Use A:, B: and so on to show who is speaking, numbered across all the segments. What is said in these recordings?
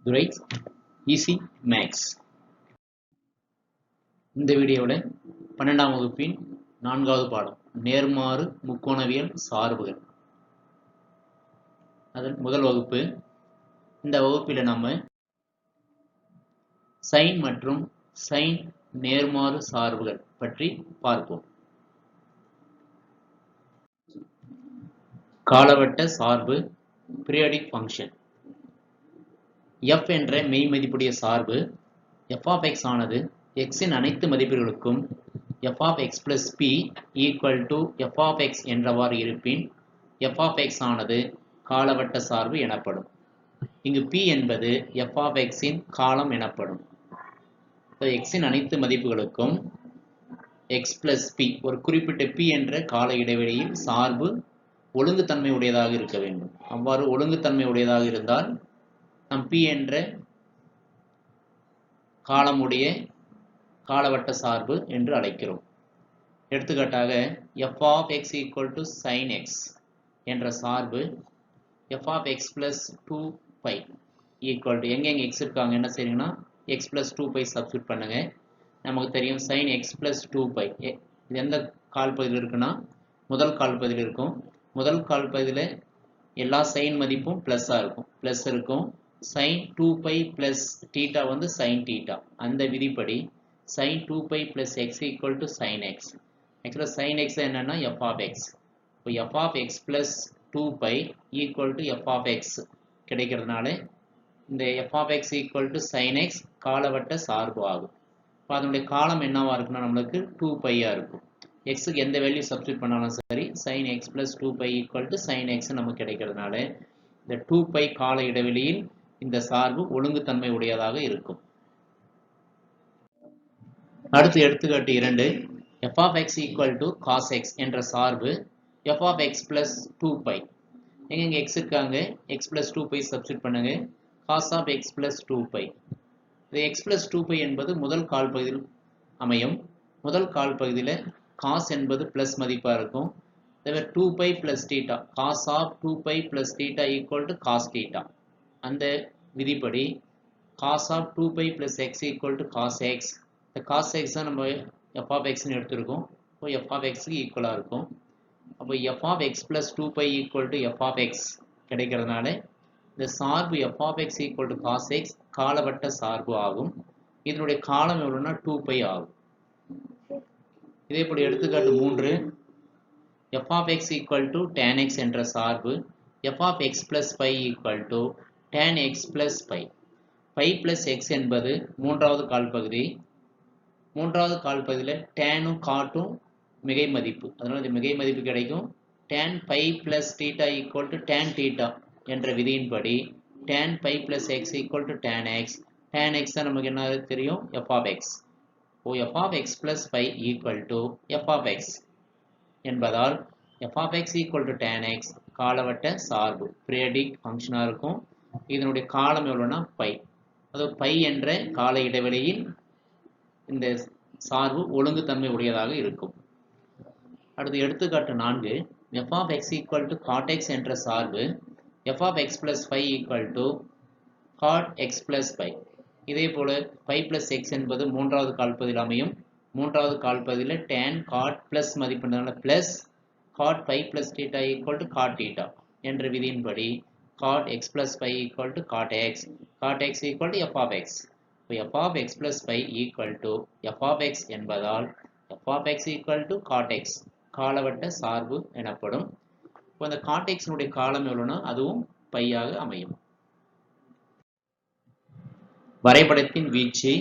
A: துறை easy maths. இந்த வீடியோவில் 12ஆம் வகுப்பின் 4வது பாடம் நேர்மாறு முக்கோணவியல் சார்புகள். அதில் முதல் வகுப்பு. இந்த வகுப்பில் நம்ம சைன் மற்றும் சைன் நேர்மாறு சார்புகள் பற்றி பார்ப்போம். காலவட்ட சார்பு பீரியாடிக் ஃபங்க்ஷன். f என்ற மெய் மதிப்புடைய சார்பு f of x ஆனது x இன் அனைத்து மதிப்புகளுக்கும் f of x plus p equal to f of x என்றவாறு இருப்பின் f of x ஆனது காலவட்ட சார்பு எனப்படும். இங்கு p என்பது f of x இன் காலம் எனப்படும். x இன் அனைத்து மதிப்புகளுக்கும் x plus p ஒரு குறிப்பிட்ட p என்ற கால இடைவெளியில் சார்பு ஒழுங்குத்தன்மை உடையதாக இருக்க வேண்டும். அவ்வாறு ஒழுங்குத்தன்மை உடையதாக இருந்தால் நாம் p என்ற காலமுடைய காலவட்ட சார்பு என்று அழைக்கிறோம். எடுத்துக்காட்டாக f of x equal to sin x என்ற சார்பு f of x plus 2π equal to எங்க x இருக்காங்க என்ன செய்றீங்கன்னா x plus 2π சப்ஸ்டிட்யூட் பண்ணுங்க. நமக்கு தெரியும் sin x plus 2π இது எந்த கால் பகுதியில் இருக்குன்னா முதல் கால் பகுதியில் இருக்கும். முதல் கால் பகுதியில் எல்லா sin மதிப்பும் பிளஸ்ஸா இருக்கும், பிளஸ் இருக்கும். sin 2π plus θ வந்து sin θ. அந்த விதிப்படி sin 2π plus x equal to sin x. ஆக்சுவலாக sin x என்னன்னா f of x. இப்போ f of x plus 2π equal to f of x கிடைக்கிறதுனால இந்த f of x equal to sin x காலவட்ட சார்பு ஆகும். இப்போ அதனுடைய காலம் என்னவா இருக்குன்னா நம்மளுக்கு 2π இருக்கும். xக்கு எந்த வேல்யூ சப்ஸ்டிட்யூட் பண்ணாலும் சரி sin x plus 2π equal to sin x நமக்கு கிடைக்கிறதுனால இந்த 2π கால இடைவெளியில் இந்த சார்பு ஒழுங்குத்தன்மை உடையதாக இருக்கும். அடுத்து எடுத்துக்காட்டு 2. f of x equal to cos x என்ற சார்பு f of x plus 2π. எங்க x இருக்காங்க x plus 2π சப்ஸ்டிட்யூட் பண்ணுங்க. cos of x plus 2π. இது x plus 2π என்பது முதல் கால் பகுதியில் அமையும். முதல் கால் பகுதியில் cos என்பது பிளஸ் மதிப்பா இருக்கும். 2π plus θ cos of 2π plus θ equal to cos θ. அந்த விதிப்படி cos of 2π plus x equal to cos x. இந்த cos x தான் நம்ம f of x ன்னு எடுத்திருக்கோம். இப்போ f of x க்கு ஈக்குவலா இருக்கும். அப்போ f of x plus 2π equal to f of x கிடைக்கிறதுனால இந்த சார்பு f of x equal to cos x காலவட்ட சார்பு ஆகும். இதனுடைய காலம் எவ்வளவுன்னா 2π ஆகும். இதேபோல் எடுத்துக்காட்டு 3. f of x equal to tan x என்ற சார்பு f of x plus π equal to tan x plus π. π plus x என்பது மூன்றாவது கால் பகுதி. மூன்றாவது கால் பகுதியில் டேனும் காட்டும் மிகை மதிப்பு, அதனால் இது மிகை மதிப்பு கிடைக்கும். tan π plus θ equal to tan θ என்ற விதியின்படி tan π plus x equal to tan x. tan x தான் நமக்கு என்ன தெரியும் f of x. f of x plus π equal to f of x என்பதால் f of x equal to tan x காலவட்ட சார்பு periodic ஃபங்க்ஷனாக இருக்கும். இதனுடைய காலம் எவ்வளோன்னா π. அதாவது π என்ற கால இடைவெளியில் இந்த சார்பு ஒழுங்குத்தன்மை உடையதாக இருக்கும். அடுத்து எடுத்துக்காட்டு 4. f of x equal to cot x என்ற சார்பு f of x plus π equal to cot x plus π. இதே போல π plus x என்பது மூன்றாவது கால்பகுதியில் அமையும். மூன்றாவது கால்பகுதியில் tan cot plus மதிப்பினால plus cot π plus θ equal to cot θ என்ற விதியின்படி cot x plus π equal to cot x. cot x equal to f of x. f of x plus π equal to f of x என்பதால் f of x equal to cot x காலவட்ட சார்பு எனப்படும். இப்போ அந்த cot x உடைய காலம் எவ்வளவுனா அதுவும் பையாக அமையும். வரைபடத்தின் வீச்சு.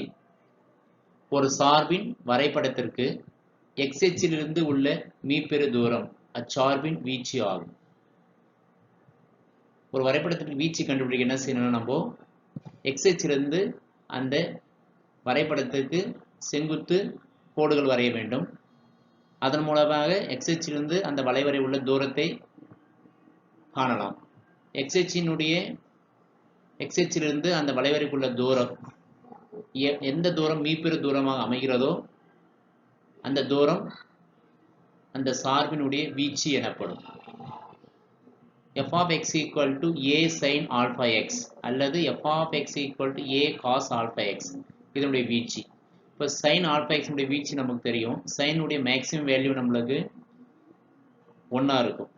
A: ஒரு சார்பின் வரைபடத்திற்கு x அச்சிலிருந்து உள்ள மீப்பெரு தூரம் அச்சார்பின் வீச்சு ஆகும். ஒரு வரைபடத்திற்கு வீச்சு கண்டுபிடிக்க என்ன செய்யணும், நம்ம x அச்சிலிருந்து அந்த வரைபடத்திற்கு செங்குத்து கோடுகள் வரைய வேண்டும். அதன் மூலமாக x அச்சிலிருந்து அந்த வளைவரை உள்ள தூரத்தை காணலாம். x அச்சிலிருந்து அந்த வளைவரைக்குள்ள தூரம் எந்த தூரம் மீப்பெரு தூரமாக அமைகிறதோ அந்த தூரம் அந்த சார்பினுடைய வீச்சு எனப்படும். f of x equal to a sin alpha x அல்லது f of x equal to a cos alpha x இதனுடைய வீச்சு. இப்போ sin alpha x உடைய வீச்சு நமக்கு தெரியும். sin உடைய மேக்ஸிமம் வேல்யூ நம்மளுக்கு 1 இருக்கும்.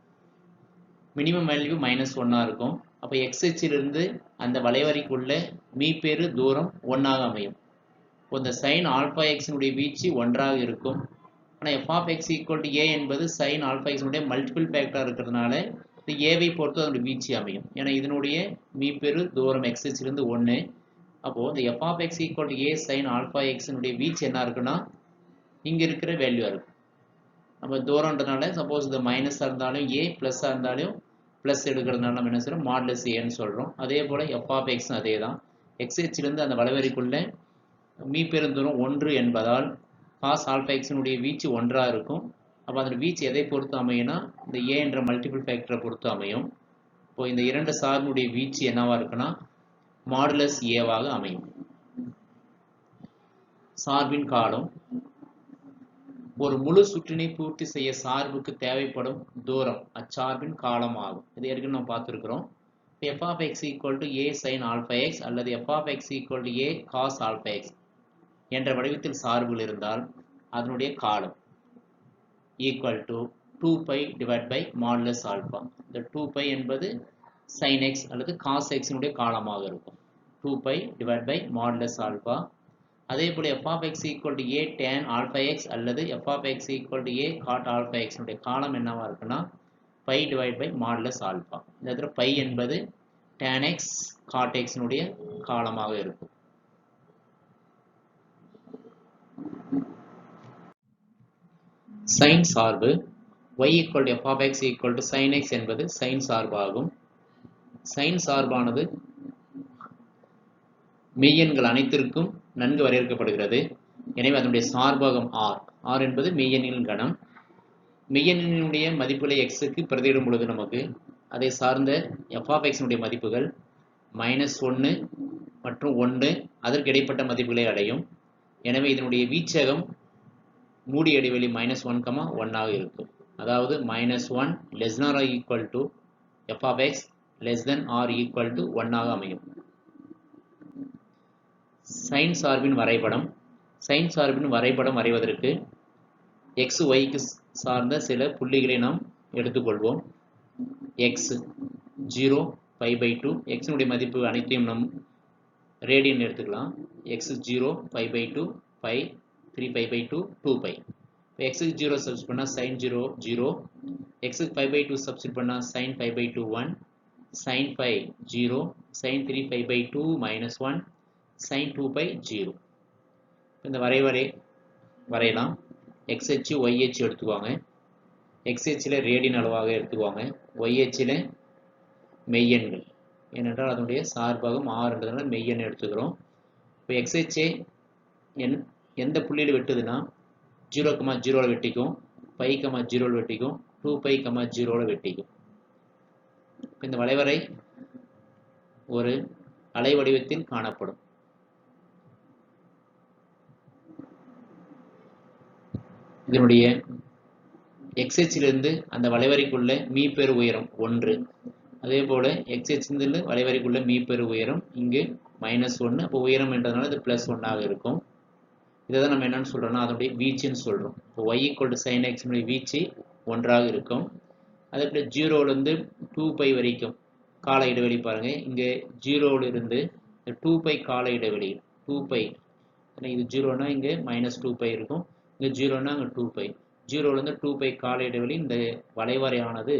A: மினிமம் வேல்யூ -1 இருக்கும். அப்போ x அச்சிலிருந்து அந்த வளைவரைக்குள்ள மீப்பெரு தூரம் 1 ஆக அமையும். இந்த sin alpha x உடைய வீச்சு 1 ஆக இருக்கும். ஆனால் f of x equal to a என்பது sin alpha x உடைய மல்டிபிள் ஃபேக்டர் இருக்கிறதுனால இது a வை பொறுத்து அதனுடைய வீச்சு அமையும். ஏன்னா இதனுடைய மீப்பெரு தூரம் x அச்சிலிருந்து 1. அப்போ இந்த f of x equal to a sin alpha x உடைய வீச்சு என்ன இருக்குன்னா இங்க இருக்கிற வேல்யூ இருக்கும். நம்ம தூரம்ன்றதுனால சப்போஸ் இது மைனஸாக இருந்தாலும் a ப்ளஸ்ஸாக இருந்தாலும் ப்ளஸ் எடுக்கிறதுனால நம்ம என்ன சொல்கிறோம் மாடுலஸ் ஏன்னு சொல்கிறோம். அதே போல் f of x அதே தான். x அச்சிலிருந்து அந்த வளைவரைக்குள்ள மீப்பெரும் தூரம் 1 என்பதால் cos alpha x உடைய வீச்சு 1 இருக்கும். அப்போ அதோட வீச்சு எதை பொறுத்து அமையும்னா இந்த a என்ற மல்டிபிள் ஃபேக்டரை பொறுத்து அமையும். இப்போ இந்த இரண்டு சார்புடைய வீச்சு என்னவா இருக்குன்னா மாடுலஸ் ஏவாக அமையும். சார்பின் காலம் ஒரு முழு சுற்றினை பூர்த்தி செய்ய சார்புக்கு தேவைப்படும் தூரம் அச்சார்பின் காலம் ஆகும். இது ஏற்கனவே நம்ம பார்த்துருக்கிறோம். f of x equal to a sin alpha x அல்லது f of x equal to a cos alpha x என்ற வடிவத்தில் சார்புகள் இருந்தால் அதனுடைய காலம் equal to 2π divided by modulus alpha. இந்த 2π என்பது sin x அல்லது cos x உடைய காலமாக இருக்கும். 2π divided by modulus alpha. அதே போல f of x equal to a tan alpha x அல்லது f of x equal to a cot alpha x உடைய காலம் என்னவா இருக்குன்னா π divided by modulus alpha. இந்த இடத்துல π என்பது tan x cot x உடைய காலமாக இருக்கும். sin சார்பு y equal to f of x equal to sin x என்பது sin சார்பாகும். sin சார்பானது மெய்யெண்கள் அனைத்திற்கும் நன்கு வரையறுக்கப்படுகிறது. எனவே அதனுடைய சார்பாகம் r. r என்பது மெய்யெண்ணின் கணம். மெய்யெண்ணினுடைய மதிப்புகளை x-க்கு பிரதியிடும் பொழுது நமக்கு அதை சார்ந்த f of x உடைய மதிப்புகள் -1 மற்றும் 1 அதற்கு இடைப்பட்ட மதிப்புகளை அடையும். எனவே இதனுடைய வீச்சகம் மூடிய இடைவெளி -1, 1 ஆக இருக்கும். அதாவது -1 less than or equal to f of x less than or equal to 1 ஆக அமையும். sin சார்பின் வரைபடம். sin சார்பின் வரைபடம் வரைவதற்கு x, yக்கு சார்ந்த சில புள்ளிகளை நாம் எடுத்துக்கொள்வோம். x 0 π/2 x உடைய மதிப்பு அனைத்தையும் நாம் ரேடியன் எடுத்துக்கலாம். x 0 π/2 π 3π/2 2π. x 0 சப்ஸ்டிட் பண்ணா sin 0 0, x π/2 சப்ஸ்டிட் பண்ணா sin π/2 1, sin π 0, sin 3π/2 -1, sin 2π 0. இந்த வரையலாம். x அச்சு y அச்சு எடுத்துக்குவாங்க. x அச்சில் ரேடியன் அளவாக எடுத்துக்குவாங்க. y அச்சில் மெய்யெண்கள், ஏனென்றால் அதனுடைய சார்பாகம் r மெய்யெண் எடுத்துக்கிறோம். இப்போ x அச்சு எந்த புள்ளியில் வெட்டுதுன்னா 0, 0 வெட்டிக்கும், π, 0 வெட்டிக்கும், 2π, 0 வெட்டிக்கும். இந்த வளைவரை ஒரு அலை வடிவத்தில் காணப்படும். இதனுடைய x அச்சிலிருந்து அந்த வளைவரைக்குள்ள மீப்பெரு உயரம் 1. அதே போல x அச்சிலிருந்து வளைவரைக்குள்ள மீப்பெரு உயரம் இங்கு -1. அப்போ உயரம் என்றதுனால இது +1 ஆக இருக்கும். இதை தான் நம்ம என்னன்னு சொல்றோம்னா அதனுடைய வீச்சுன்னு சொல்றோம். இப்போ y equal to sin x உடைய வீச்சு 1 ஆக இருக்கும். அதே போல 0லிருந்து 2π வரைக்கும் கால இடைவெளி பாருங்க. இங்கே 0லிருந்து 2π கால இடைவெளி 2π. இது 0னா இங்கே -2π இருக்கும். இங்கே 0னா அங்கே 2π. 0லிருந்து 2π கால இடைவெளி இந்த வளைவரையானது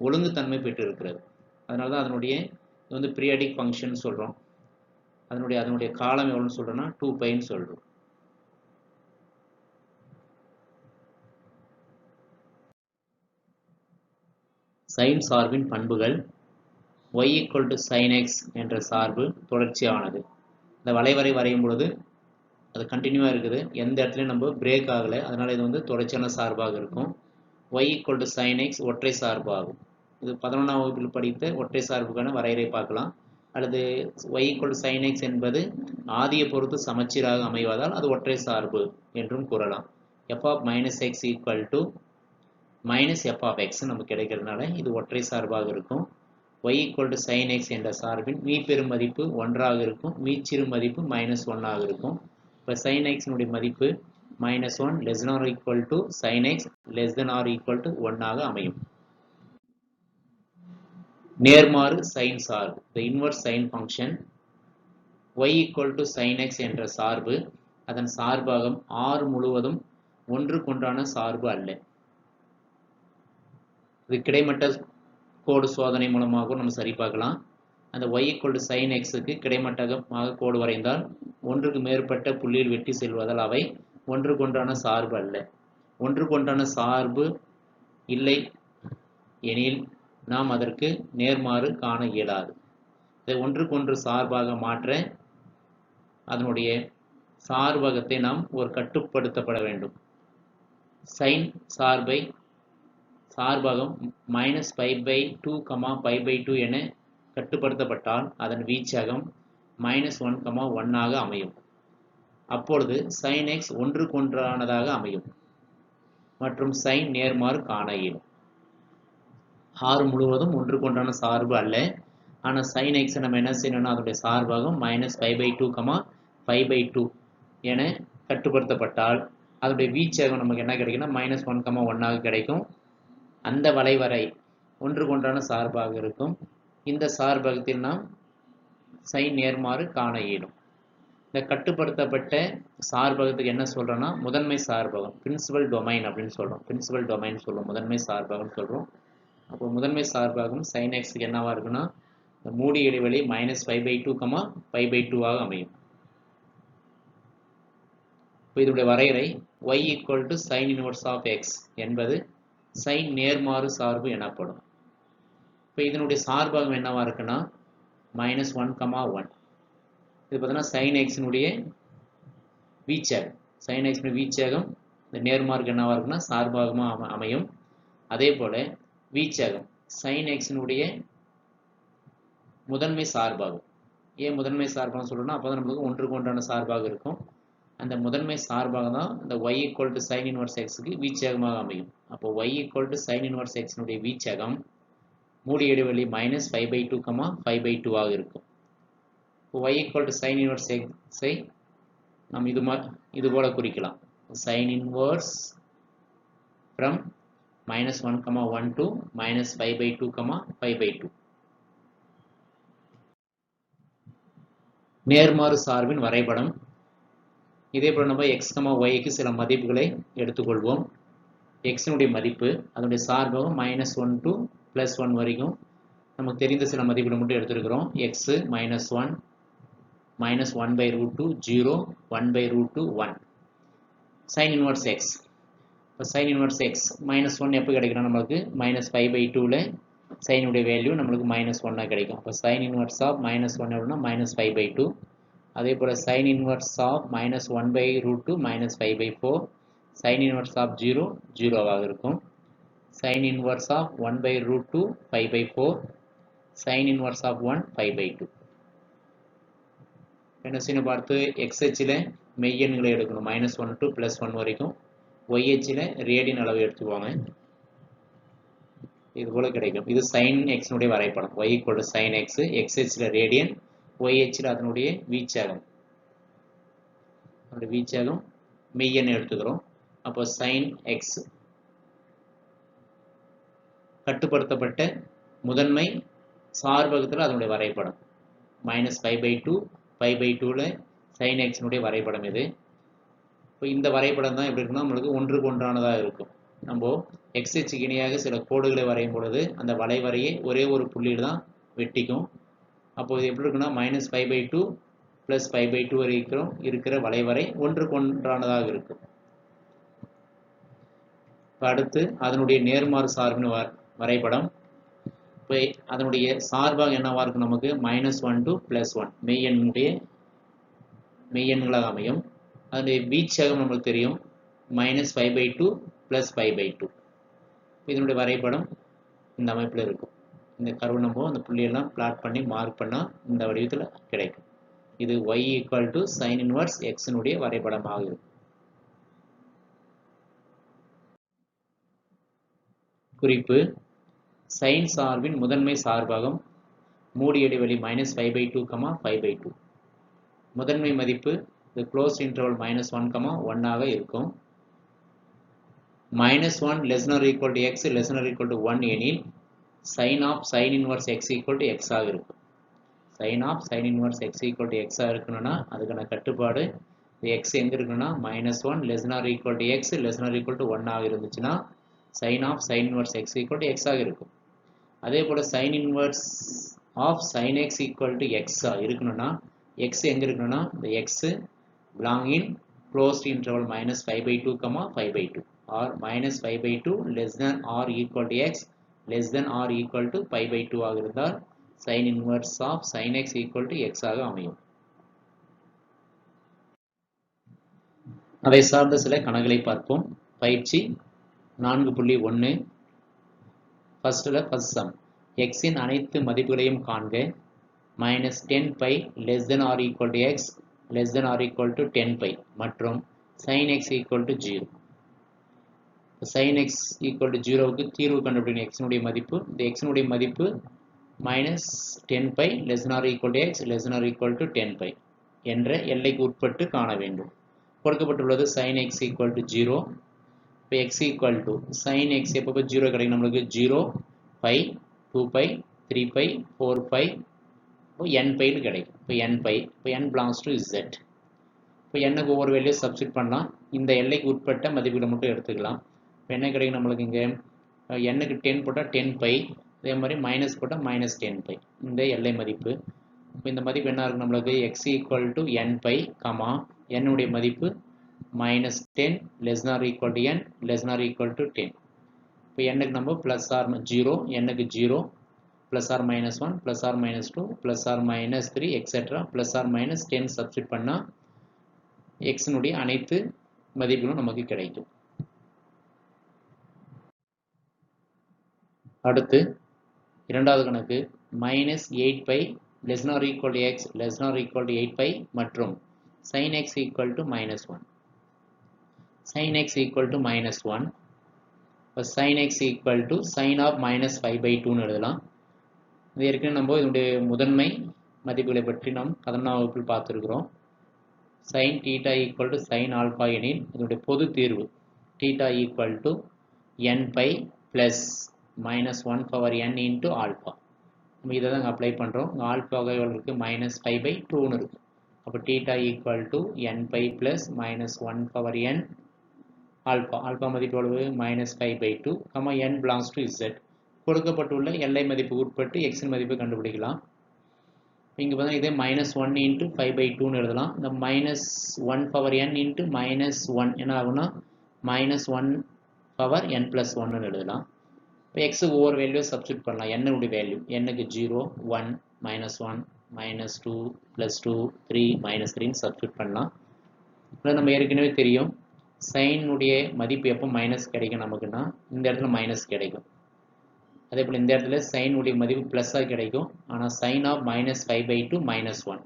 A: ஒழுங்குத்தன்மை பெற்று இருக்கிறது. அதனால தான் அதனுடைய இது பீரியாடிக் ஃபங்க்ஷன் சொல்றோம். அதனுடைய காலம் எவ்வளோன்னு சொல்றோம்னா 2πன்னு சொல்றோம். sin சார்பின் பண்புகள். y equal to sin x என்ற சார்பு தொடர்ச்சியானது. இந்த வளைவரை வரையும் பொழுது அது கண்டினியூவாக இருக்குது. எந்த இடத்துலையும் நம்ம பிரேக் ஆகலை. அதனால் இது தொடர்ச்சியான சார்பாக இருக்கும். y equal to sin x ஒற்றை சார்பாகும். இது 11ஆம் வகுப்பில் படித்த ஒற்றை சார்புக்கான வரையறை பார்க்கலாம். அல்லது y equal to sin x என்பது ஆதியை பொறுத்து சமச்சீராக அமைவதால் அது ஒற்றை சார்பு என்றும் கூறலாம். f of -x equal to minus f of x நமக்கு கிடைக்கிறதுனால இது ஒற்றை சார்பாக இருக்கும். y equal to sine x என்ற சார்பின் மீப்பெரும் மதிப்பு 1ஆக இருக்கும், மீச்சிறு மதிப்பு -1ஆக இருக்கும். இப்போ சைன் எக்ஸினுடைய மதிப்பு -1 less than or equal to sine x less than or equal to 1ஆக அமையும். நேர்மாறு சைன் சார்பு the inverse sin function y equal to sin x என்ற சார்பு அதன் சார்பாகம் R முழுவதும் ஒன்றுக்கொன்றான சார்பு அல்ல. இது கிடைமட்ட கோடு சோதனை மூலமாக நம்ம சரி பார்க்கலாம். அந்த y equal to sin x க்கு கிடைமட்டமாக கோடு வரைந்தால் ஒன்றுக்கு மேற்பட்ட புள்ளியில் வெட்டி செல்வதால் அவை ஒன்றுக்கொன்றான சார்பு அல்ல. ஒன்றுக்கொன்றான சார்பு இல்லை எனில் நாம் அதற்கு நேர்மாறு காண இயலாது. இதை ஒன்றுக்கொன்று சார்பாக மாற்ற அதனுடைய சார்பகத்தை நாம் ஒரு கட்டுப்படுத்தப்பட வேண்டும். சைன் சார்பை சார்பகம் -π/2, π/2 என கட்டுப்படுத்தப்பட்டால் அதன் வீச்சகம் -1, 1 ஆக அமையும். அப்பொழுது sin x ஒன்றுக்கொன்றானதாக அமையும் மற்றும் sin நேர்மாறு காண இயலும். R முழுவதும் ஒன்றுக்கொன்றான சார்பு அல்ல. ஆனால் sin x நம்ம என்ன செய்யணும்னா அதனுடைய சார்பாகம் -π/2, π/2 என கட்டுப்படுத்தப்பட்டால் அதனுடைய வீச்சகம் நமக்கு என்ன கிடைக்குன்னா -1, 1 ஆக கிடைக்கும். அந்த வளைவரை ஒன்றுக்கொன்றான சார்பாக இருக்கும். இந்த சார்பகத்தில் நாம் sin நேர்மாறு காண இயலும். இந்த கட்டுப்படுத்தப்பட்ட சார்பகத்துக்கு என்ன சொல்றோம்னா முதன்மை சார்பகம் பிரின்சிபல் டொமைன் அப்படின்னு சொல்றோம். பிரின்சிபல் டொமைன் சொல்றோம், முதன்மை சார்பகம் சொல்றோம். அப்போ முதன்மை சார்பாகும் sin x என்னவா இருக்குன்னா மூடிய இடைவெளி -π/2, π/2 ஆக அமையும். இப்போ இதனுடைய வரையறை y equal to sin inverse of x என்பது sin நேர்மாறு சார்பு எனப்படும். இப்போ இதனுடைய சார்பாகம் என்னவா இருக்குன்னா -1, 1. இது பார்த்தீங்கன்னா sin x-னுடைய வீச்சகம். sin x-னுடைய வீச்சகம் இந்த நேர்மார்க்கு என்னவா இருக்குன்னா சார்பாகமாக அமையும். அதே போல வீச்சகம் sin x-னுடைய முதன்மை சார்பாகும். ஏன் முதன்மை சார்பாக சொல்லணும்னா அப்போ தான் நமக்கு ஒன்றுக்கொன்றான சார்பாக இருக்கும். அந்த முதன்மை சார்பாக தான் இந்த y equal to sin inverse x-க்கு வீச்சகமாக அமையும். அப்போ y equal to sin inverse x-னுடைய வீச்சகம் மூடிய இடைவெளி -π/2, π/2 ஆக இருக்கும். இப்போ y equal to sin inverse x-ஐ நாம் இது போல குறிக்கலாம். sin inverse from -1, 1 to -π/2, π/2. நேர்மாறு சார்பின் வரைபடம். இதே போல நம்ம x, yக்கு சில மதிப்புகளை எடுத்துக்கொள்வோம். x-னுடைய மதிப்பு அதனுடைய சார்பாக -1 to +1 வரைக்கும் நமக்கு தெரிந்த சில மதிப்புகளை மட்டும் எடுத்துருக்கிறோம். x -1, -1/√2, 0, 1/√2, 1. sin inverse x. இப்போ sin inverse x -1 எப்போ கிடைக்குன்னா நமக்கு -π/2ல சைனுடைய வேல்யூ நம்மளுக்கு -1 கிடைக்கும். இப்போ sin inverse of -1 எவ்வளோனா -π/2. அதே போல் sin inverse of -1/√2 -π/4. sin inverse of 0 0ஆக இருக்கும். sin inverse of 1/√2 π/4. sin inverse of 1 π/2. என்ன செய்யணும் பார்த்து x அச்சில் மெய்யெண்களை எடுக்கணும். -1 to +1 வரைக்கும். y அச்சில் ரேடியன் அளவு எடுத்துக்குவாங்க. இது போல கிடைக்கும். இது sin x-னுடைய வரைபடம். y equal to sin x, x அச்சில் ரேடியன், y அச்சில் அதனுடைய வீச்சகம். அதனுடைய வீச்சகம் மெய்யெண் எடுத்துக்கிறோம். அப்போ sin x கட்டுப்படுத்தப்பட்ட முதன்மை சார்பகத்தில் அதனுடைய வரைபடம் -π/2, π/2ல sin x-னுடைய வரைபடம் இது. இப்போ இந்த வரைபடம் தான் எப்படி இருக்குன்னா நம்மளுக்கு ஒன்றுக்கொன்றானதாக இருக்கும். நம்ம x அச்சுக்கு இணையாக சில கோடுகளை வரையும் பொழுது அந்த வளைவரையை ஒரே ஒரு புள்ளியில் தான் வெட்டிக்கும். அப்போ இது எப்படி இருக்குன்னா -π/2 + π/2 வரைக்கும் இருக்கிற வளைவரை ஒன்றுக்கொன்றானதாக இருக்கும். இப்போ அடுத்து அதனுடைய நேர்மாறு சார்பின் வரைபடம். இப்போ அதனுடைய சார்பாக என்னவா இருக்கும் நமக்கு -1 to +1 மெய்யெண்களாக அமையும். அதனுடைய வீச்சகம் நம்மளுக்கு தெரியும் -π/2 + π/2. இதனுடைய வரைபடம் இந்த அமைப்பில் இருக்கும். இந்த கர்வ் நம்ம அந்த புள்ளியெல்லாம் பிளாட் பண்ணி மார்க் பண்ணால் இந்த வடிவத்தில் கிடைக்கும். இது y equal to sin inverse x-னுடைய வரைபடமாக இருக்கும். குறிப்பு sin சார்பின் முதன்மை சார்பகம் மூடிய இடைவெளி -5/2, 5/2. முதன்மை மதிப்பு the closed interval -1, 1 ஆக இருக்கும். -1 less than or equal to x less than or equal to 1 எனில் sin of sin inverse x equal to x ஆக இருக்கும். sin of sin inverse x equal to x ஆக இருக்கணும்னா அதுக்கான கட்டுப்பாடு x எங்க இருக்குன்னா -1 less than or equal to x less than or equal to 1 ஆக இருந்துச்சுன்னா sin of sin inverse x equal to x ஆக இருக்கும். அதே போல sin inverse of sin x equal to x இருக்கணும்னா x எங்க இருக்கணும்னா the x belong in closed interval -5/2, 5/2 or -5/2 less than or equal to x less than or equal to pi/2 ஆக இருந்தால் sin inverse of sin x equal to x ஆக அமையும். அதை சார்ந்த சில கணக்குகளை பார்ப்போம். பயிற்சி 4.1 ஃபர்ஸ்ட் சம் x இன் அனைத்து மதிப்புகளையும் காண்க. -10 pi less than or equal to x less than or equal to 10 pi மற்றும் sin x equal to 0. sin x equal to 0க்கு தீர்வு கண்டுபிடிக்கணும். x உடைய மதிப்பு இந்த x உடைய மதிப்பு -10 pi less than or equal to x less than or equal to 10 pi என்ற எல்லைக்கு உட்பட்டு காண வேண்டும். கொடுக்கப்பட்டுள்ளது sin x equal to 0. இப்போ x equal to sin x எப்போ 0 கிடைக்கும் நம்மளுக்கு 0 pi 2 pi 3 pi 4 pi n pi கிடைக்கும். இப்போ n pi இப்போ n belongs to z. இப்போ n-க்கு ஒவ்வொரு வேல்யூ சப்ஸ்டிட் பண்ணலாம். இந்த எல்லைக்கு உட்பட்ட மதிப்புகளை மட்டும் எடுத்துக்கலாம். இப்போ என்ன கிடைக்கும் நம்மளுக்கு இங்கே n-க்கு 10 போட்டால் 10 pi அதே மாதிரி மைனஸ் போட்டால் -10 pi இந்த எல்லை மதிப்பு. இப்போ இந்த மதிப்பு என்ன இருக்கும் நம்மளுக்கு x equal to n pi n உடைய மதிப்பு -10 less than or equal to n less than or equal to 10. இப்போ n-க்கு நம்ம plus or 0 n-க்கு 0 plus or -1 plus or -2 plus or -3 etc plus or -10 substitute பண்ணா x உடைய அனைத்து மதிப்புகளும் நமக்கு கிடைக்கும். அடுத்து இரண்டாவது கணக்கு -8 pi less than or equal to x less than or equal to 8 pi மற்றும் sin x equal to -1. sin x equal to -1 sin x equal to sin of -5/2 எழுதலாம். இது ஏற்கனவே நம்ம இதனுடைய முதன்மை மதிப்புகளை பற்றி நாம் 11ஆம் வகுப்பில் பார்த்திருக்கிறோம். sin theta equal to sin alpha எனில் இதனுடைய பொது தீர்வு theta equal to n pi plus -1 power n into alpha. நம்ம இதை தான் அப்ளை பண்ணுறோம். ஆல்பா இருக்கு -5/2 இருக்கு. அப்போ theta equal to n pi plus -1 power n alpha மதிப்பு எவ்வளவு -5/2, n belongs to z. கொடுக்கப்பட்டுள்ள எல்லை மதிப்பு உட்பட்டு x இன் மதிப்பை கண்டுபிடிக்கலாம். இங்கே பார்த்தீங்கன்னா இதே -1 into 5/2 எழுதலாம். இந்த -1 power n into -1 என்ன ஆகும்னா -1 power n plus 1 எழுதலாம். இப்போ x ஒவ்வொரு வேல்யூ சப்ஸ்டிட் பண்ணலாம். n உடைய வேல்யூ n-க்கு 0 1 -1 -2 +2 3 -3 சப்ஸ்டிட் பண்ணலாம். நம்ம ஏற்கனவே தெரியும் sin உடைய மதிப்பு எப்போ மைனஸ் கிடைக்கும் நமக்குன்னா இந்த இடத்துல மைனஸ் கிடைக்கும். அதே போல் இந்த இடத்துல sin உடைய மதிப்பு ப்ளஸ்ஸாக கிடைக்கும். ஆனால் sin of -5/2 -1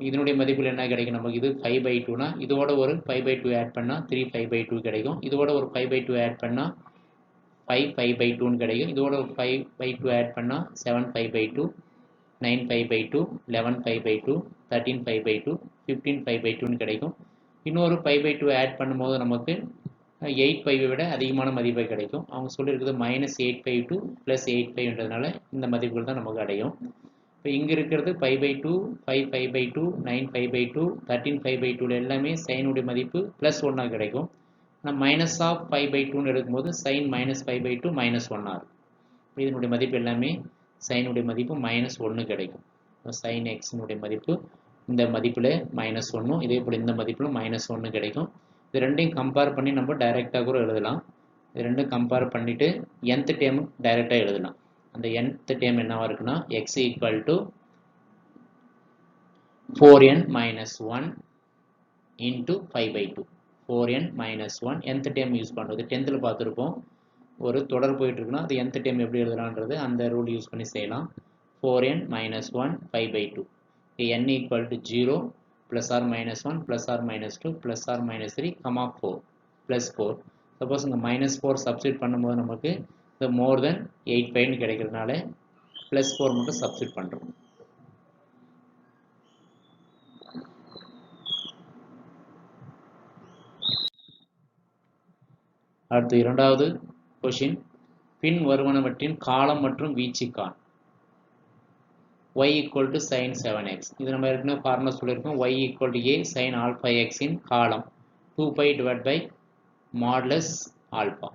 A: இதனுடைய மதிப்பில் என்ன கிடைக்கும் நமக்கு இது 5/2னா இதோட ஒரு 5/2 ஆட் பண்ணால் 3 5/2 கிடைக்கும். இதோட ஒரு 5/2 ஆட் பண்ணால் 5 5/2 கிடைக்கும். இதோட ஒரு 5/2 ஆட் பண்ணால் 7 5/2 9 5/2 11 5/2 13 5/2 15 5/2 கிடைக்கும். இன்னொரு 5/2 ஆட் பண்ணும்போது நமக்கு 8/5 விட அதிகமான மதிப்பை கிடைக்கும். அவங்க சொல்லியிருக்கிறது -8/2 + 8/5ன்றதுனால இந்த மதிப்புகள் தான் நமக்கு அடையும். இப்போ இங்கே இருக்கிறது 5/2 5 5/2 9 5/2 13 5/2 எல்லாமே சைனுடைய மதிப்பு +1 கிடைக்கும். நம்ம -5/2 எடுக்கும்போது sin -5/2 -1 ஆகும். இதனுடைய மதிப்பு எல்லாமே சைனுடைய மதிப்பு -1 கிடைக்கும். sin x மதிப்பு இந்த மதிப்பில் -1 இதே போல் இந்த மதிப்பிலும் -1 கிடைக்கும். இது ரெண்டையும் கம்பேர் பண்ணி நம்ம டைரெக்டாக கூட எழுதலாம். இது ரெண்டும் கம்பேர் பண்ணிவிட்டு nth டேர்ம் டைரெக்டாக எழுதலாம். அந்த nth டேர்ம் என்னவா இருக்குன்னா x equal to 4n - 1 into 5/2 4n - 1 nth term use பண்ணுறது 10th பார்த்துருப்போம். ஒரு தொடர் போயிட்டு இருக்குன்னா அது nth டேர்ம் எப்படி எழுதலான்றது அந்த ரூல் யூஸ் பண்ணி செய்யலாம். 4n - 1 5/2 n equal to 0 plus or minus 1 plus or minus 2 plus or minus 3 comma 4 plus 4. So suppose இங்கே -4 சப்ஸ்டியூட் பண்ணும்போது நமக்கு இந்த மோர் தென் 8πன்னு கிடைக்கிறதுனால +4 மட்டும் சப்ஸ்டியூட் பண்ணுறோம். அடுத்து இரண்டாவது கொஷின், பின் வருவனவற்றின் காலம் மற்றும் வீச்சு காண். y = sin 7x. இது நம்ம ஏற்கனவே ஃபார்முலா சொல்லியிருக்கோம். y = a sin αx இன் காலம் 2π / மாடுலஸ் ஆல்பா.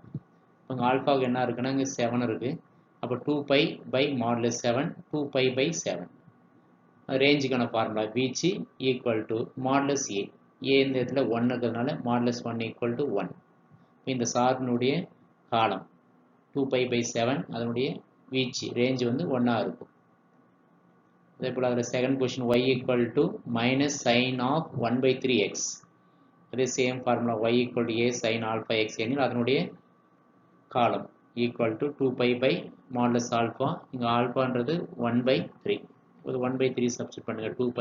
A: இப்போ ஆல்பாவுக்கு என்ன இருக்குன்னா இங்கே 7 இருக்குது. அப்போ 2π / மாடுலஸ் 7 2π/7. ரேஞ்சுக்கான ஃபார்முலா வீச்சு = மாடுலஸ் a. a இந்த இடத்துல 1 இருக்கிறதுனால மாடுலஸ் 1 = 1. இந்த சார்பினுடைய காலம் 2π/7, அதனுடைய வீச்சு ரேஞ்ச் வந்து 1 இருக்கும். அதே போல் அதில் second question y = -sin of 1/3x. அதே same formula y = a sin αx எனில் அதனுடைய காலம் = 2π மாடுலஸ் ஆல்ஃபா. இங்கே ஆல்ஃபான்றது 1/3. இது 1/3 சப்ஸ்டியூட் பண்ணுங்கள். 2π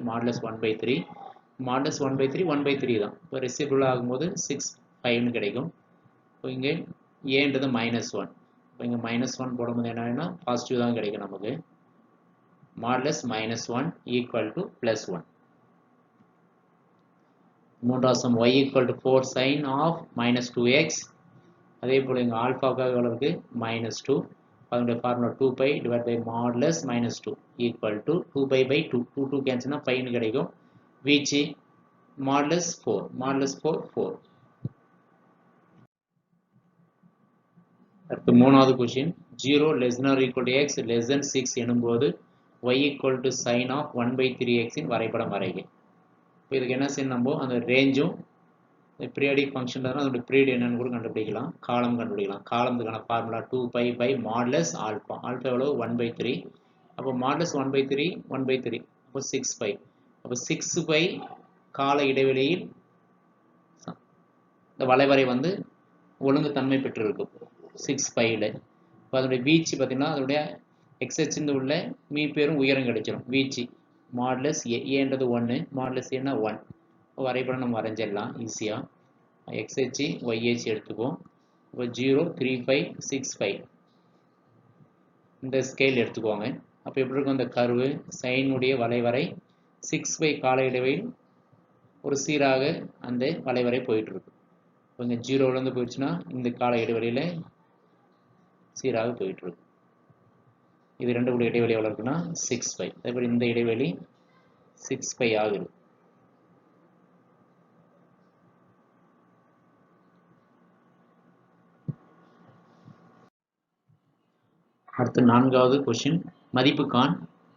A: மாடுலஸ் 1/3. மாடுலஸ் 1/3 1/3 தான். இப்போ ரெசிபிள் ஆகும்போது 6/5ன்னு கிடைக்கும். இப்போ இங்கே ஏன்றது -1. இப்போ இங்கே -1 போடும்போது என்னன்னா பாசிட்டிவ் தான் கிடைக்கும் நமக்கு. மாடுலஸ் -1 = +1. மூன்றாவது some y = 4 sin of -2x. அதே போல் இங்கே ஆல்ஃபாவுக்காக எவ்வளவுக்கு -2. அதனுடைய ஃபார்முலா 2π / மாடுலஸ் -2 = 2π/2. 2 கேன்சல்னா 5ன்னு கிடைக்கும். வீச்சு மாடுலஸ் 4. மாடுலஸ் 4 4. அடுத்து மூணாவது கொஸ்டின், 0 ≤ x < 6 எனும்போது y = sin of 1/3x இன் வரைபடம் வரைக. இப்போ இதுக்கு என்ன செய்யணும், நம்ம அந்த ரேஞ்சும் பீரியாடிக் ஃபங்க்ஷன் அதோட பீரியட் என்னன்னு கூட கண்டுபிடிக்கலாம், காலம் கண்டுபிடிக்கலாம். காலத்துக்கான ஃபார்முலா 2π மாடுலஸ் ஆல்ஃபா. ஆல்ஃபா எவ்வளோ 1/3. அப்போ மாடுலஸ் 1/3 1/3 அப்போ 6π. அப்போ 6π கால இடைவெளியில் இந்த வளைவரை வந்து ஒழுங்கு தன்மை பெற்றிருக்கும் 6πல. இப்போ அதனுடைய வீச்சு பார்த்தீங்கன்னா அதனுடைய எக்ஸ்ஹெச் உள்ள மீப்பேரும் உயரம் கிடைச்சிடும். வீச்சு மாடுலஸ் ஏன்றது 1, மாடுலஸ் ஏன்னா 1. வரைபடம் நம்ம வரைஞ்சிடலாம் ஈஸியாக. எக்ஸ்ஹெச் ஒய்ஹெச் எடுத்துக்குவோம். இப்போ 0 3π 6π இந்த ஸ்கேல் எடுத்துக்குவாங்க. அப்போ எப்படி இருக்கும் அந்த கர்வு சைனுடைய வளைவரை 6π கால இடைவெளியில் ஒரு சீராக அந்த வளைவரை போயிட்டு இருக்கு. இப்போ இங்கே 0லேருந்து போயிடுச்சுன்னா இந்த கால இடைவெளியில் சீராக போயிட்டு இருக்கு. இது ரெண்டு கூட இடைவெளி எவ்வளோ இருக்குன்னா 6π. அதேபோல் இந்த இடைவெளி 6π ஆகுது. அடுத்து நான்காவது கொஸ்டின், மதிப்பு காண்.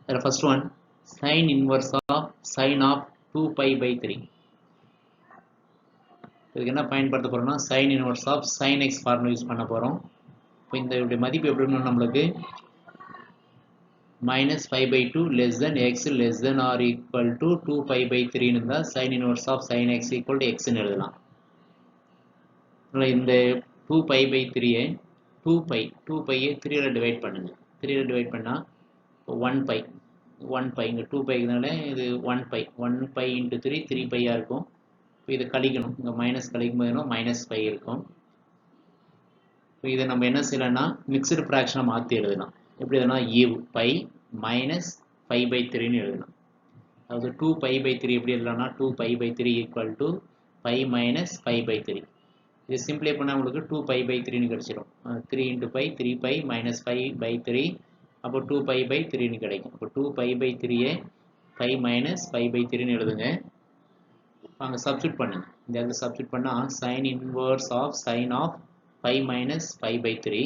A: அதில் first one sin inverse of sin of 2π/3. இதுக்கு என்ன பயன்படுத்த போகிறோம்னா sin inverse of sin x formula use பண்ண போகிறோம். இப்போ இந்த மதிப்பு எப்படின்னா நம்மளுக்கு -5/2 < x < or 2π/3 இருந்தால் sin inverse of sin x = xன்னு எழுதலாம். இந்த 2π/3 2π 3ல டிவைட் பண்ணுங்க. 3ல டிவைட் பண்ணால் 1π இங்கே 2πனால இது 1π 1π × 3 3π இருக்கும். இப்போ இதை கழிக்கணும். இங்கே மைனஸ் கழிக்கும் போது -5 இருக்கும். இப்போ இதை நம்ம என்ன செய்யலாம்னா மிக்சடு ஃப்ராக்ஷனாக மாற்றி எழுதலாம். எப்படி எதுனா π -5/3ன்னு எழுதலாம். அதாவது 2π/3 எப்படி எழுதலாம்னா 2π/3 = π -5/3. இது சிம்பிளை பண்ணால் உங்களுக்கு 2π/3ன்னு கிடைச்சிடும். 3 × π 3π -5/3 அப்போ 2π/3ன்னு கிடைக்கும். அப்போ 2π/3 π -5/3ன்னு எழுதுங்க. அங்கே சப்ஸ்டியூட் பண்ணுங்க. இந்த இடத்துல சப்ஸ்டியூட் பண்ணால் sin inverse of sin of π -5/3.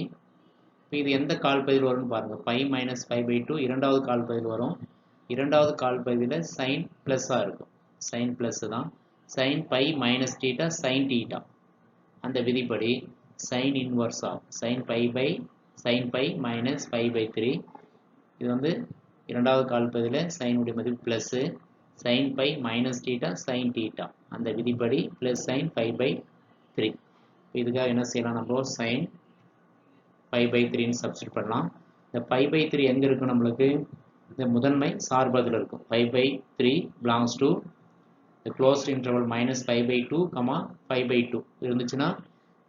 A: இப்போ இது எந்த கால் பகுதியில் வரும்னு பாருங்கள். π -5/2 இரண்டாவது கால் பகுதியில் வரும். இரண்டாவது கால் பகுதியில் சைன் ப்ளஸ்ஸாக இருக்கும். சைன் ப்ளஸ் தான். sin π -θ sin θ. அந்த விதிப்படி sin inverse of sin π -5/3 இது வந்து இரண்டாவது கால் பகுதியில் சைனுடைய மதிப்பு ப்ளஸ்ஸு, sin π -θ sin θ அந்த விதிப்படி ப்ளஸ் sin π/3. இதுக்காக என்ன செய்யலாம், நம்ம sin π/3ன்னு சப்ஸ்டியூட் பண்ணலாம். இந்த π/3 எங்கே இருக்கும் நம்மளுக்கு, இந்த முதன்மை சார்பதில் இருக்கும். π/3 belongs to the closed interval -π/2, π/2 இருந்துச்சுன்னா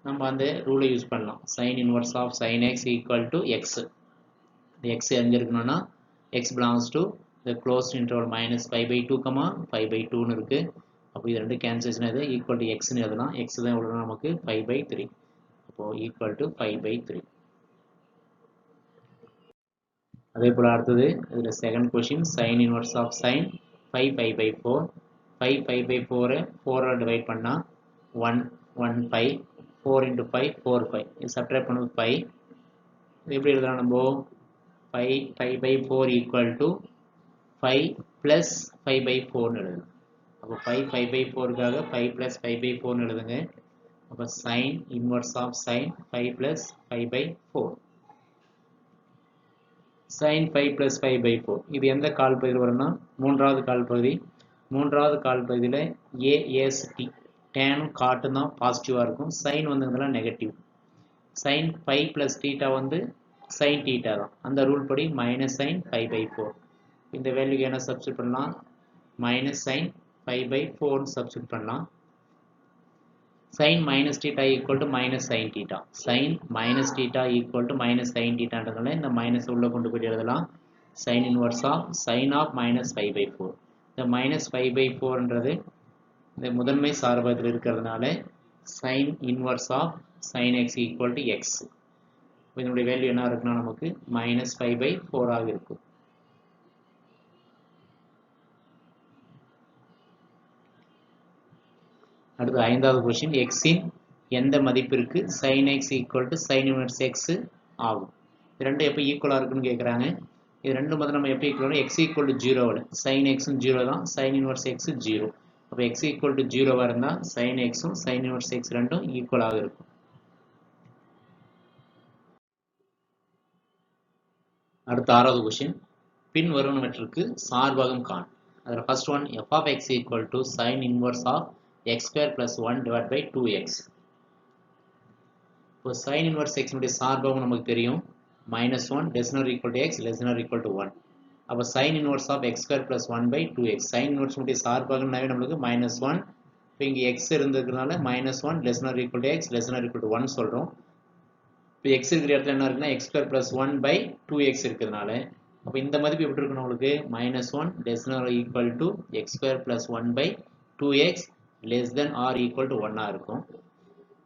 A: நம்ம அந்த ரூலை யூஸ் பண்ணலாம். sin inverse of sin x equal to x. x எங்க இருக்கணும்னா x belongs to the closed interval minus pi by 2, pi by 2 னு இருக்கு. அப்போ இது ரெண்டு கேன்சலேஷன் இது equal to x னு எழுதலாம். x தான் எவ்வளவு நமக்கு pi by 3. அப்போ equal to pi by 3. அதே போல அடுத்தது இதுல second question sin inverse of sin pi by 4. pi by 4 4 divide பண்ணா 1 pi 4 into pi 4 pi. இது சப்ட்ராக்ட் பண்ணும்போது pi. இது எப்படி எழுதலாம் நம்ம? pi by 4 equal to 5 plus 5 by 4 னு எழுதலாம். அப்போ 5 by 4 காக 5 plus 5 by 4 னு எழுதுங்க. அப்போ sin inverse of sin 5 plus 5 by 4. sin 5 plus 5 by 4. இது எந்த கால் பகுதியில் வரும்னா மூன்றாவது கால் பகுதி. மூன்றாவது கால் பகுதியில் AST tan காட்டும் தான் பாசிட்டிவாக இருக்கும். sin வந்துங்கலாம் நெகட்டிவ். sin 5 plus theta வந்து sin theta தான். அந்த ரூல் படி minus sin 5 by 4. இந்த வேல்யூக்கு என்ன சப்ஸ்டிட் பண்ணலாம்? minus sin 5 by 4 சப்ஸ்டிட் பண்ணலாம். sin minus theta equal to minus sin theta. sin minus theta equal to minus sin theta ன்றதால இந்த minus உள்ள கொண்டு போய் எழுதலாம். sin inverse of sin of minus 5 by 4. இந்த minus 5 by 4 ன்றது இந்த முதன்மை சார்பகத்தில் இருக்கிறதுனால sin inverse of sin x equal to x. இதனுடைய வேல்யூ என்ன இருக்குன்னா நமக்கு minus 5 by 4 ஆக இருக்கும். அடுத்து ஐந்தாவது क्वेश्चन x இன் எந்த மதிப்பிற்கு sin x equal to sin inverse x ஆகும். இது ரெண்டும் எப்போ ஈக்குவலா இருக்குன்னு கேக்குறாங்க. இது ரெண்டும் வந்து நம்ம எப்போ ஈக்குவல் x equal to 0 வர sin x 0 தான், sin inverse x 0. அப்ப x equal to 0 வரனா sin x sin inverse x ரெண்டும் ஈக்குவலாக இருக்கும். அடுத்து ஆறாவது क्वेश्चन பின் வருவனவற்றுக்கு சார்பகம் காண். அதுல first one f of x equal to sin inverse of x square plus 1 divided by 2x. இப்போ sin inverse x உடைய சார்பகம் நமக்கு தெரியும் minus 1 less than or equal to x less than or equal to 1. அப்போ sin inverse of x square plus 1 by 2x. sin inverse உடைய சார்பகம்னாவே நமக்கு minus 1. இப்போ இங்க x இருந்ததுனால minus 1 less than or equal to x less than or equal to 1 சொல்றோம். இப்போ x இருக்கிற இடத்துல என்ன இருக்குன்னா x square plus 1 by 2x இருக்கிறதுனால அப்போ இந்த மதிப்பு எப்படி இருக்கணும் உங்களுக்கு minus 1 less than or equal to x square plus 1 by 2x less than or equal to 1 இருக்கும்.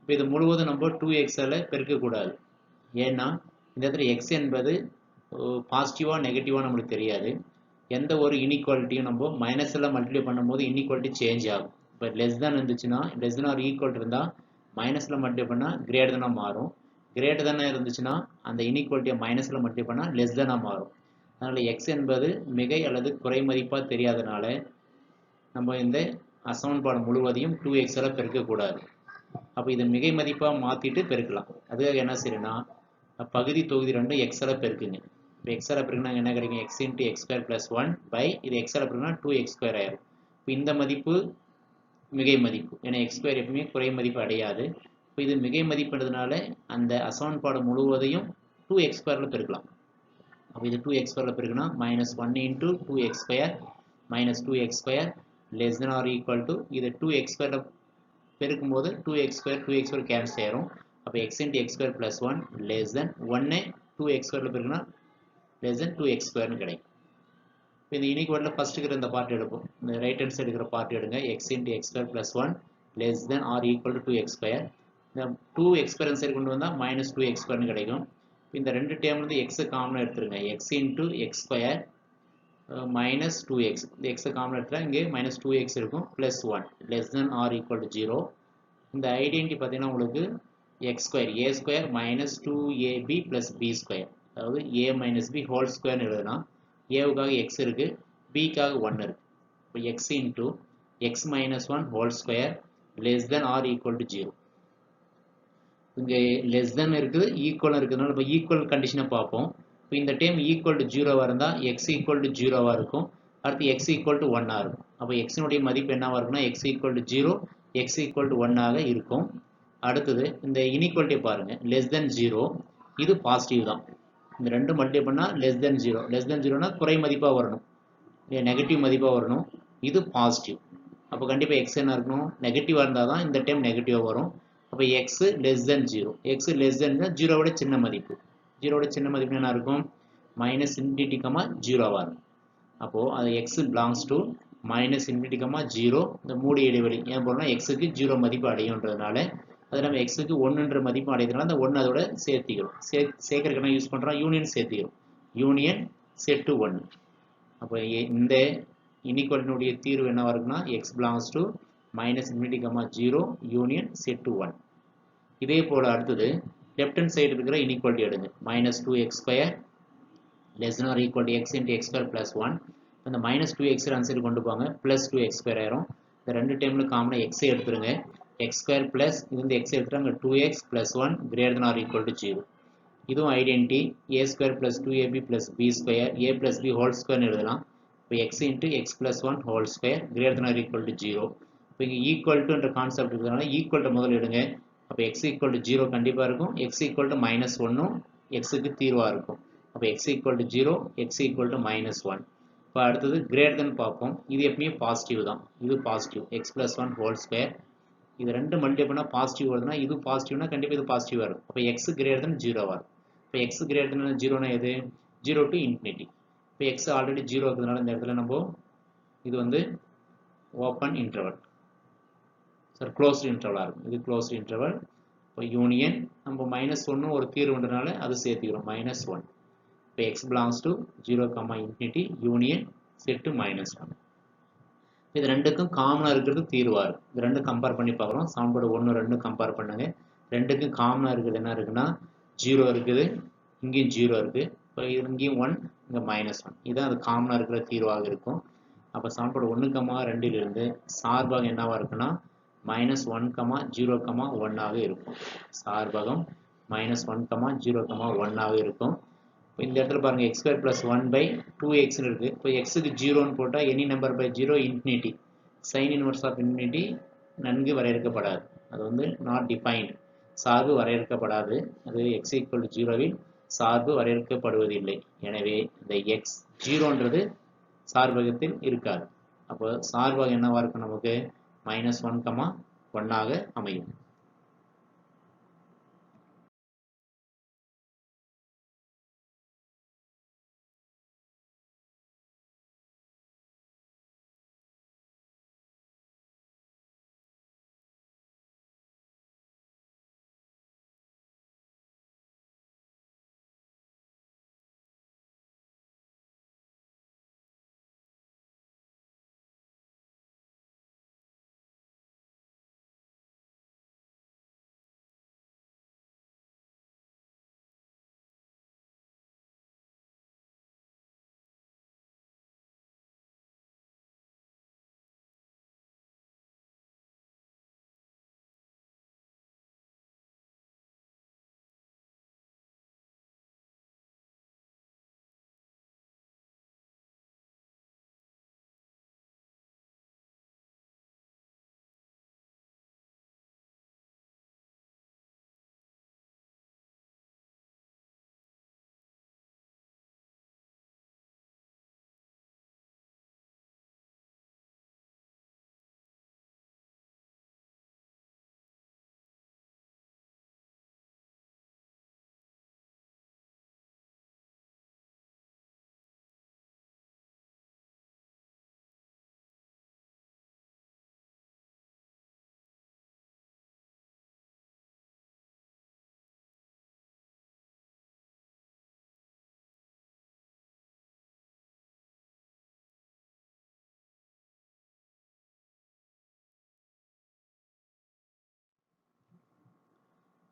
A: இப்போ இது முழுவதும் நம்ம 2x ஆல பெருக்க கூடாது. ஏன்னா இந்த இடத்துல x என்பது பாசிட்டிவா நெகட்டிவா நமக்கு தெரியாது. எந்த ஒரு இன்இக்வாலிட்டியும் நம்ம மைனஸ்ல மல்டிப்ளை பண்ணும்போது இன்இக்வாலிட்டி சேஞ்ச் ஆகும். இப்போ லெஸ் than இருந்துச்சுன்னா less than or equal இருந்தா மைனஸ்ல மல்டிப்ளை பண்ணா கிரேட்டர் than மாறும். கிரேட்டர் than இருந்துச்சுன்னா அந்த இன்இக்வாலிட்டியை மைனஸ்ல மல்டிப்ளை பண்ணா லெஸ் than மாறும். அதனால x என்பது மிகை அல்லது குறை மதிப்பா தெரியாதனால நம்ம இந்த சமன்பாடு முழுவதையும் 2x ஆல பெருக்க கூடாது. அப்ப இதை மிகை மதிப்பா மாத்திட்டு பெருக்கலாம். அதுக்காக என்ன செய்யறேன்னா பகுதி தொகுதி ரெண்டும் x ஆல பெருக்குங்க. இப்போ x ஆல பெருக்கினா என்ன கிடைக்கும்? x into x square plus 1 by இது x ஆல பெருக்கினா 2x square ஆயிரும். இப்போ இந்த மதிப்பு மிகை மதிப்பு. ஏன்னா x square எப்பவுமே குறை மதிப்பு அடையாது. இப்போ இது மிகை மதிப்புன்றதுனால அந்த சமன்பாடு முழுவதையும் 2x square பெருக்கலாம். அப்போ இது 2x square பெருக்கினா minus 1 into 2x square minus 2x square less than or equal to இது 2x square பெருக்கும்போது 2x square கேன்சல் ஆயிரும். அப்போ x into x square plus 1 less than 1 2x square பெருக்கினா less than 2x square னு கிடைக்கும். இப்போ இந்த இன்இக்வாலிட்டில ஃபர்ஸ்ட் இருக்கிற இந்த பார்ட் எடுப்போம். இந்த ரைட் ஹேண்ட் சைடு இருக்கிற பார்ட் எடுங்க. x into x square plus 1 less than or equal to 2x square. இந்த 2x square சைடு கொண்டு வந்தா minus 2x square னு கிடைக்கும். இந்த ரெண்டு டேர்ம்ல இருந்து x காமனா எடுத்துருங்க. x into x square minus 2x. இந்த x காமனா எடுத்தா இங்கே minus 2x இருக்கும் plus 1 less than or equal to 0. இந்த ஐடென்டிட்டி பார்த்தீங்கன்னா உங்களுக்கு x square a square minus 2ab plus b square. அதாவது a minus b whole square எழுதலாம். a வுக்காக x இருக்கு, b க்காக 1 இருக்கு. இப்போ x into x minus 1 whole square less than or equal to 0. இங்கே less than இருக்குது, equal இருக்குதுனால இப்போ equal கண்டிஷனை பார்ப்போம். இப்போ இந்த டைம் equal to 0 இருந்தா x equal to 0 இருக்கும். அடுத்து x equal to 1 இருக்கும். அப்போ x னுடைய மதிப்பு என்னவா இருக்குன்னா x equal to 0 x equal to 1 ஆக இருக்கும். அடுத்தது இந்த இன்இக்வாலிட்டி பாருங்க less than 0 இது பாசிட்டிவ் தான். இந்த ரெண்டு மல்டிப்ளை பண்ணா less than 0 less than 0னா குறை மதிப்பா வரணும், நெகட்டிவ் மதிப்பா வரணும். இது பாசிட்டிவ். அப்போ கண்டிப்பா x என்ன இருக்கணும்? நெகட்டிவா இருந்தா தான் இந்த டைம் நெகட்டிவா வரும். அப்போ எக்ஸ் லெஸ் தென் 0. எக்ஸ் லெஸ் தென் 0 விட சின்ன மதிப்பு. 0 விட சின்ன மதிப்பு என்ன இருக்கும்? மைனஸ் இன்ஃபினிட்டி கமா 0 இருக்கும். அப்போது அது X belongs to minus infinity comma 0. இந்த மூடி இடைவெளி ஏன் போகிறோம்னா எக்ஸுக்கு 0 மதிப்பு அடையுன்றதுனால அது நம்ம எக்ஸுக்கு 1ன்ற மதிப்பு அடைகிறதுனால அந்த 1 அதோட சேர்த்திக்கிறோம். சேர்க்கறதுக்கு என்ன யூஸ் பண்ணுறோம்? யூனியன் சேர்த்திக்கிறோம். Union set to 1. அப்போ இந்த இன்இக்வாலிட்டியுடைய தீர்வு என்னவா இருக்குன்னா x belongs to minus infinity comma 0 union set to 1. இதே போல் அடுத்தது லெஃப்ட் ஹேண்ட் சைடு இருக்கிற இன்இக்வாலிட்டி எடுங்க. Minus 2x² less than or equal to x into x² plus 1. இந்த மைனஸ் 2x அந்த சைடு கொண்டு போங்க, ப்ளஸ் 2x² ஆயிரும். இந்த ரெண்டு டைமில் காமனாக எக்ஸை எடுத்துருங்க. x² ப்ளஸ் இது வந்து எக்ஸ் எடுத்துட்டாங்க 2x plus 1 greater than or equal to 0. இதுவும் identity a² plus 2ab plus b² a plus b whole ஸ்கொயர்னு எழுதலாம். இப்போ x into x plus 1 whole square greater than or equal to 0. இப்போ இங்கே ஈக்குவல் டுன்ற கான்செப்ட் இருக்கிறதுனால ஈக்குவல்ட்ட முதல்ல எடுங்க. அப்போ x ஈக்குவல் டு 0 கண்டிப்பாக இருக்கும். x ஈக்குவல் டு மைனஸ் 1ம் எக்ஸுக்கு தீர்வாக இருக்கும். அப்போ x equal to 0 x equal to minus 1. இப்போ அடுத்தது கிரேட்டர் தென் பார்ப்போம். இது எப்பவுமே பாசிட்டிவ் தான். இது positive X plus 1 whole square. இது ரெண்டு மல்டிப்ளை பண்ணால் பாசிட்டிவ் வருதுன்னா இது பாசிட்டிவ்னா கண்டிப்பாக இது பாசிட்டிவாக இருக்கும். அப்போ எக்ஸ் கிரேட்டர் தென் 0 வரும். இப்போ எக்ஸ் கிரேட்டர் தென் 0னா எது? 0 டு இன்ஃபினிட்டி. இப்போ எக்ஸ் ஆல்ரெடி 0 இருக்கிறதுனால இந்த இடத்துல நம்ம இது வந்து ஓப்பன் இன்டர்வல் சார் க்ளோஸ்டு இன்டர்வலாக இருக்கும். இது க்ளோஸ்டு இன்டர்வல். இப்போ யூனியன் நம்ம மைனஸ் 1 ஒரு தீர்வுன்றனால அது சேர்த்துக்கிறோம் மைனஸ் 1. இப்போ X belongs to 0 comma infinity union set to minus 1. இது ரெண்டுக்கும் காமனாக இருக்கிறது தீர்வாக இருக்கும். இது ரெண்டும் கம்பேர் பண்ணி பார்க்குறோம். சமன்பாடு 1 2 கம்பேர் பண்ணுங்க. ரெண்டுக்கும் காமனாக இருக்குது என்ன இருக்குன்னா 0 இருக்குது, இங்கேயும் 0 இருக்குது. இப்போ இங்கேயும் 1 இங்கே மைனஸ் 1. இதுதான் அது காமனாக இருக்கிற தீர்வாக இருக்கும். அப்போ சமன்பாடு 1 கமா 2லிருந்து சார்பாக என்னவாக இருக்குன்னா மைனஸ் 1 கமா 0 கமா 1ஆக இருக்கும். சார்பாகம் மைனஸ் 1 கமா 0 கமா 1ஆக இருக்கும். இப்போ இந்த இடத்துல பாருங்கள் x² ப்ளஸ் 1 பை 2xன்னு இருக்குது. இப்போ எக்ஸுக்கு 0ன்னு போட்டால் any number by 0 infinity. Sine inverse of infinity நன்கு வரையறுக்கப்படாது. அது வந்து நாட் டிஃபைன்டு. சார்பு வரையறுக்கப்படாது. அது x ஈக்குவல் டு 0வில் சார்பு வரையறுக்கப்படுவதில்லை. எனவே இந்த x 0ன்றது சார்பகத்தில் இருக்காது. அப்போ சார்பாக என்னவாக இருக்கும்? நமக்கு மைனஸ் 1 கமா 1ஆக அமையும்.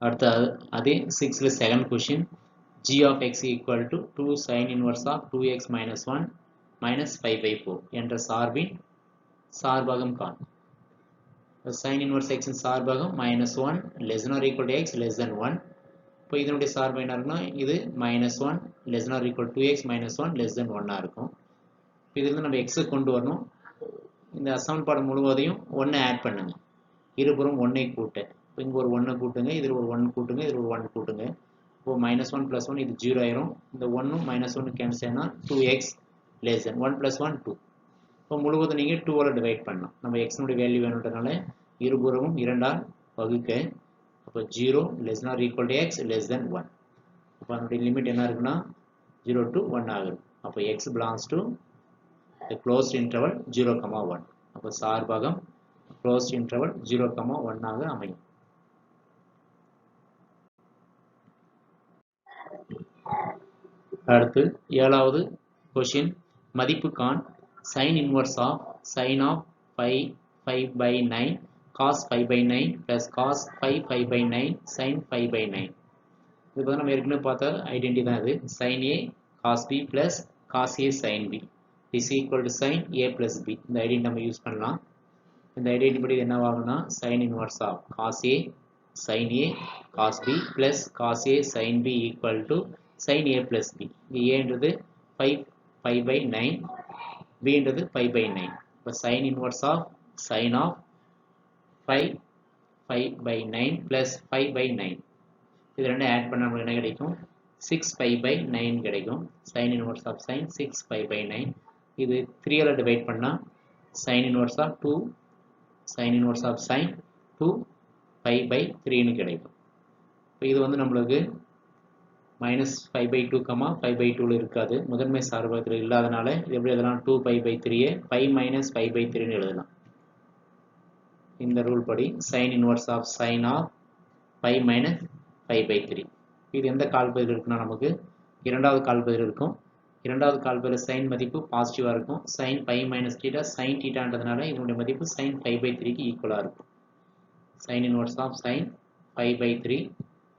A: அடுத்து அதே 6th second question. g of x equal to 2 sin inverse of 2x minus 1 minus 5/4 என்ற சார்பின் சார்பாகம் காண். sin inverse x in சார்பாகம் minus 1 less than or equal to x less than 1. இப்போ இதனுடைய சார்பு என்ன இருக்குன்னா இது minus 1 less than or equal to 2x minus 1 less than 1 இருக்கும். இதிலிருந்து நம்ம x கொண்டு வரணும். இந்த சமன்பாடு முழுவதையும் 1 ஆட் பண்ணுங்க. இருபுறம் 1ஐ கூட்ட. இப்போ இங்கே ஒரு 1 கூட்டுங்க, இதில் ஒரு 1 கூட்டுங்க, இதில் ஒரு 1 கூட்டுங்க. இப்போ மைனஸ் 1 ப்ளஸ் 1 இது 0 ஆயிரும். இந்த 1ம் மைனஸ் 1 கேன்சல் ஆனால் 2x லெஸ் தென் 1 ப்ளஸ் 1 2. இப்போ முழுவதும் நீங்கள் 2ஆல் டிவைட் பண்ணலாம். நம்ம எக்ஸினுடைய வேல்யூ வேணுன்றதுனால இருபுறமும் 2ஆல் வகுக்க அப்போ 0 less than or equal to x less than 1. அப்போ அதனுடைய லிமிட் என்ன இருக்குன்னா 0 to 1 ஆகுது. அப்போ x belongs to the closed interval 0, 1. அப்போ சார்பகம் closed interval 0, 1 ஆக அமையும். அடுத்து ஏழாவது கொஷின் மதிப்பு காண் sin inverse of sin of 5/9 cos 5/9 plus cos 5/9 sin 5/9. இது நம்ம ஏற்கனவே பார்த்த ஐடென்டி தான் இது. sin a cos b plus cos a sin b is equal to sin a plus b. இந்த ஐடென்டி நம்ம யூஸ் பண்ணலாம். இந்த ஐடென்டி படி என்ன ஆகும்னா sin inverse of cos a sin a cos b plus cos a sin b equal to sin a plus b. இங்கே a என்றது 5/9, b என்றது 5/9. இப்போ sin inverse of sin of 5/9 plus 5/9. இது ரெண்டும் ஆட் பண்ண நமக்கு என்ன கிடைக்கும்? 6/9 கிடைக்கும். sin inverse of sin 6/9. இது 3 ஆல் டிவைட் பண்ணால் sin inverse of 2 sin inverse of sin 2/3 கிடைக்கும். இப்போ இது வந்து நம்மளுக்கு -5/2, 5/2 இருக்காது. முதன்மை சார்பகத்தில் இல்லாதனால இது எப்படி எழுதலாம்? 2π/3 5 - π/3 எழுதலாம். இந்த ரூல் படி sin inverse of sin of 5 - π/3. இது எந்த கால்பகுதியில் இருக்குன்னா நமக்கு இரண்டாவது கால்பகுதியில் இருக்கும். இரண்டாவது கால்பகுதியில் sin மதிப்பு பாசிட்டிவாக இருக்கும். sin π - θ sin θன்றதுனால இதனுடைய மதிப்பு sin 5/3க்கு ஈக்குவலாக இருக்கும். sin inverse of sin 5/3.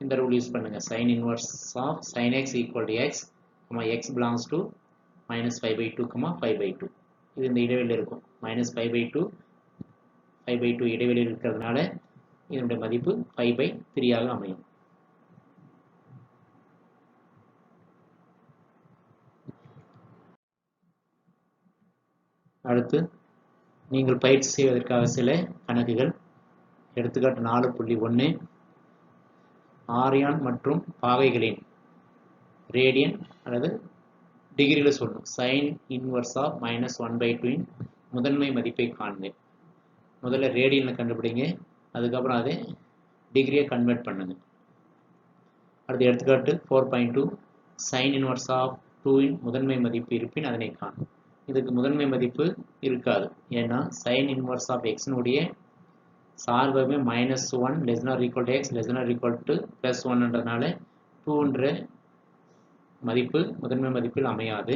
A: இந்த ரூல் யூஸ் பண்ணுங்க. sin inverse of sin x equal to x, x belongs to -5/2, 5/2. இது இந்த இடைவெளியில் இருக்கும். -5/2, 5/2 இடைவெளியில் இருக்கிறதுனால இதனுடைய மதிப்பு 5/3 ஆக அமையும். அடுத்து நீங்கள் பயிற்சி செய்வதற்காக சில கணக்குகள். எடுத்துக்காட்டு 4.1 ஆரியான் மற்றும் பாகைகளின் ரேடியன் அல்லது டிகிரியில் சொல்லணும். sin inverse of -1/2 இன் முதன்மை மதிப்பை காண்க. முதல்ல ரேடியனில் கண்டுபிடிங்க, அதுக்கப்புறம் அதை டிகிரியை கன்வெர்ட் பண்ணுங்க. அடுத்து எடுத்துக்காட்டு 4.2 sin inverse of 2 இன் முதன்மை மதிப்பு இருப்பின் அதனை காணும். இதுக்கு முதன்மை மதிப்பு இருக்காது. ஏன்னா sin inverse of x னுடைய சார்பகமே -1 less than or equal to x less than or equal to +1ன்றதுனால 2ன்ற மதிப்பு முதன்மை மதிப்பில் அமையாது.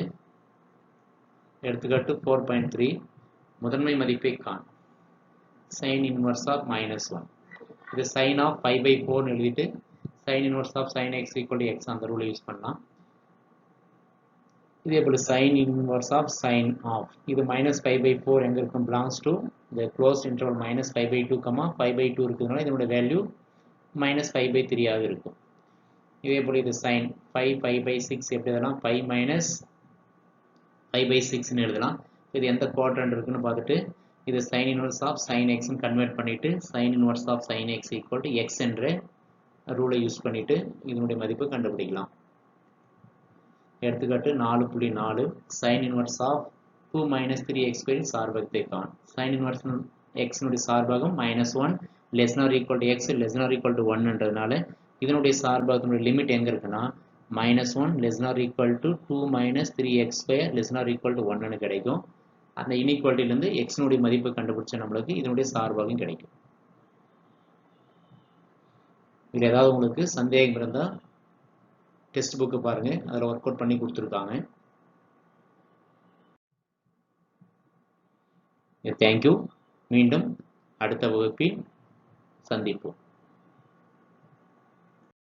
A: எடுத்துக்காட்டு 4.3 முதன்மை மதிப்பை காண். sin inverse of -1. இது sin of 5/4 எழுதிட்டு sin inverse of sin x equal to x அந்த ரூலை யூஸ் பண்ணலாம். இதே போல sin inverse of sin of இது -5/4 எங்க இருக்கும்? belongs to the closed interval -5/2, 5/2 இருக்கிறதுனால இதனுடைய வேல்யூ -5/3 ஆக இருக்கும். இதே போல இது sin 5/6 எப்படி எழுதலாம்? 5 - 5/6 எழுதலாம். இது எந்த குவாட்ரண்ட் இருக்குன்னு பார்த்துட்டு இது sin inverse of sin x ன்னு கன்வெர்ட் பண்ணிட்டு sin inverse of sin x equal to x என்ற ரூலை யூஸ் பண்ணிட்டு இதனுடைய மதிப்பு கண்டுபிடிக்கலாம். எடுத்துக்காட்டு 4.4 sin inverse of 2 - 3x² சார்பகத்தை காண். sin inverse x னுடைய சார்பகம் -1 less than or equal to x less than or equal to 1ன்றதுனால இதனுடைய சார்பகத்தினுடைய லிமிட் எங்க இருக்குன்னா -1 less than or equal to 2 - 3x² less than or equal to 1 ன்னு கிடைக்கும். அந்த இன்இக்வாலிட்டியிலிருந்து x னுடைய மதிப்பு கண்டுபிடிச்ச நம்மளுக்கு இதனுடைய சார்பகம் கிடைக்கும். இதில் ஏதாவது உங்களுக்கு சந்தேகம் இருந்தால் டெஸ்ட் புக்கு பாருங்க, அதில் ஒர்க் அவுட் பண்ணி கொடுத்துருக்காங்க. தேங்க்யூ. மீண்டும் அடுத்த வகுப்பில் சந்திப்போம்.